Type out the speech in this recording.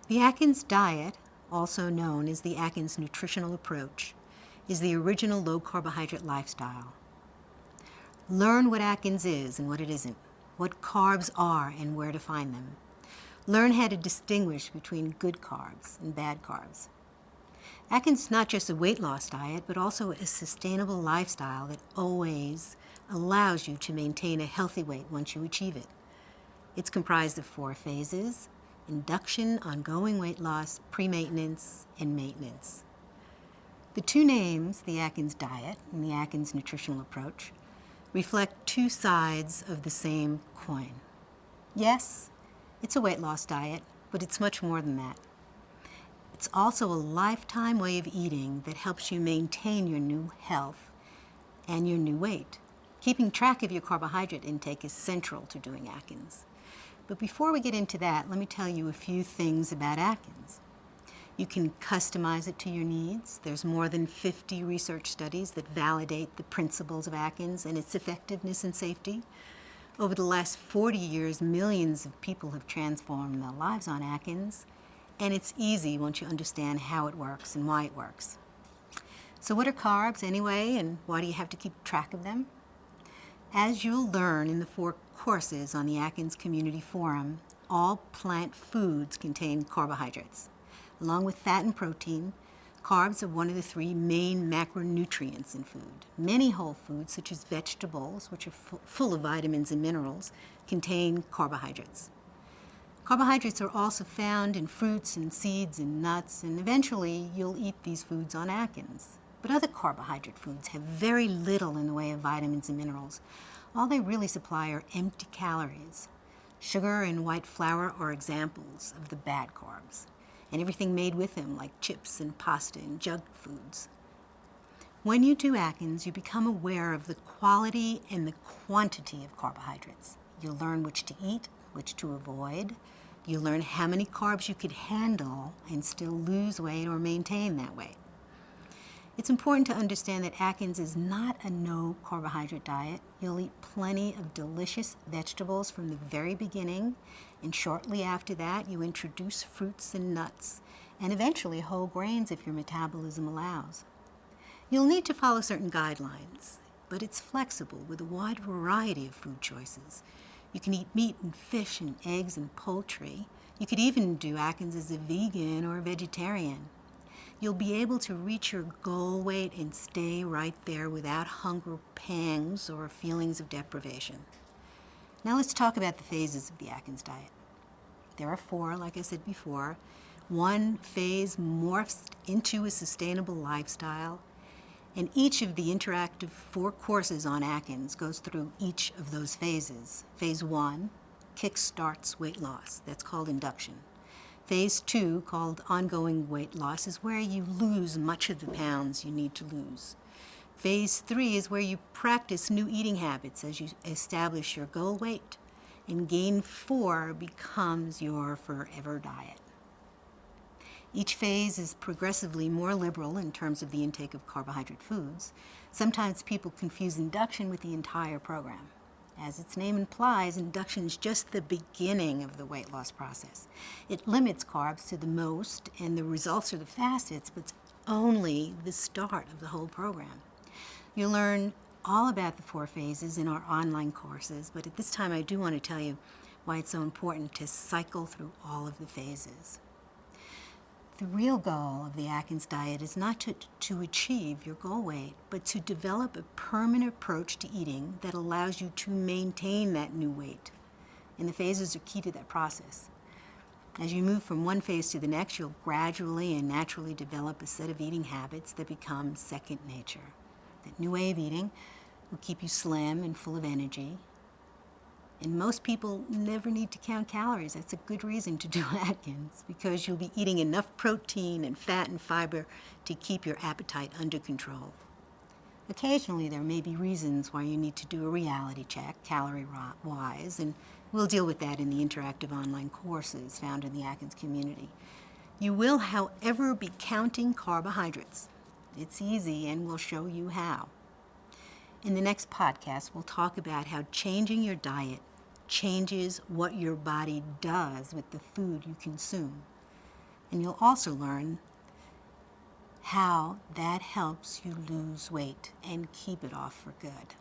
The Atkins Diet, also known as the Atkins Nutritional Approach, is the original low-carbohydrate lifestyle. Learn what Atkins is and what it isn't, what carbs are and where to find them. Learn how to distinguish between good carbs and bad carbs. Atkins is not just a weight loss diet, but also a sustainable lifestyle that always allows you to maintain a healthy weight once you achieve it. It's comprised of 4 phases: induction, ongoing weight loss, pre-maintenance, and maintenance. The 2 names, the Atkins Diet and the Atkins Nutritional Approach, reflect 2 sides of the same coin. Yes, it's a weight loss diet, but it's much more than that. It's also a lifetime way of eating that helps you maintain your new health and your new weight. Keeping track of your carbohydrate intake is central to doing Atkins. But before we get into that, let me tell you a few things about Atkins. You can customize it to your needs. There's more than 50 research studies that validate the principles of Atkins and its effectiveness and safety. Over the last 40 years, millions of people have transformed their lives on Atkins, and it's easy once you understand how it works and why it works. So what are carbs anyway, and why do you have to keep track of them? As you'll learn in the 4 courses on the Atkins Community Forum, all plant foods contain carbohydrates. Along with fat and protein, carbs are one of the 3 main macronutrients in food. Many whole foods, such as vegetables, which are full of vitamins and minerals, contain carbohydrates. Carbohydrates are also found in fruits and seeds and nuts, and eventually you'll eat these foods on Atkins. But other carbohydrate foods have very little in the way of vitamins and minerals. All they really supply are empty calories. Sugar and white flour are examples of the bad carbs, and everything made with them, like chips and pasta and junk foods. When you do Atkins, you become aware of the quality and the quantity of carbohydrates. You'll learn which to eat, which to avoid. You'll learn how many carbs you could handle and still lose weight or maintain that weight. It's important to understand that Atkins is not a no-carbohydrate diet. You'll eat plenty of delicious vegetables from the very beginning, and shortly after that you introduce fruits and nuts, and eventually whole grains if your metabolism allows. You'll need to follow certain guidelines, but it's flexible with a wide variety of food choices. You can eat meat and fish and eggs and poultry. You could even do Atkins as a vegan or a vegetarian. You'll be able to reach your goal weight and stay right there without hunger pangs or feelings of deprivation. Now let's talk about the phases of the Atkins diet. There are 4, like I said before. 1 phase morphs into a sustainable lifestyle, and each of the interactive 4 courses on Atkins goes through each of those phases. Phase 1 kickstarts weight loss. That's called induction. Phase 2, called ongoing weight loss, is where you lose much of the pounds you need to lose. Phase 3 is where you practice new eating habits as you establish your goal weight. And Gain 4 becomes your forever diet. Each phase is progressively more liberal in terms of the intake of carbohydrate foods. Sometimes people confuse induction with the entire program. As its name implies, induction is just the beginning of the weight loss process. It limits carbs to the most, and the results are the fastest, but it's only the start of the whole program. You'll learn all about the 4 phases in our online courses, but at this time I do want to tell you why it's so important to cycle through all of the phases. The real goal of the Atkins diet is not to achieve your goal weight, but to develop a permanent approach to eating that allows you to maintain that new weight. And the phases are key to that process. As you move from one phase to the next, you'll gradually and naturally develop a set of eating habits that become second nature. That new way of eating will keep you slim and full of energy. And most people never need to count calories. That's a good reason to do Atkins, because you'll be eating enough protein and fat and fiber to keep your appetite under control. Occasionally, there may be reasons why you need to do a reality check, calorie-wise, and we'll deal with that in the interactive online courses found in the Atkins community. You will, however, be counting carbohydrates. It's easy, and we'll show you how. In the next podcast, we'll talk about how changing your diet changes what your body does with the food you consume. And you'll also learn how that helps you lose weight and keep it off for good.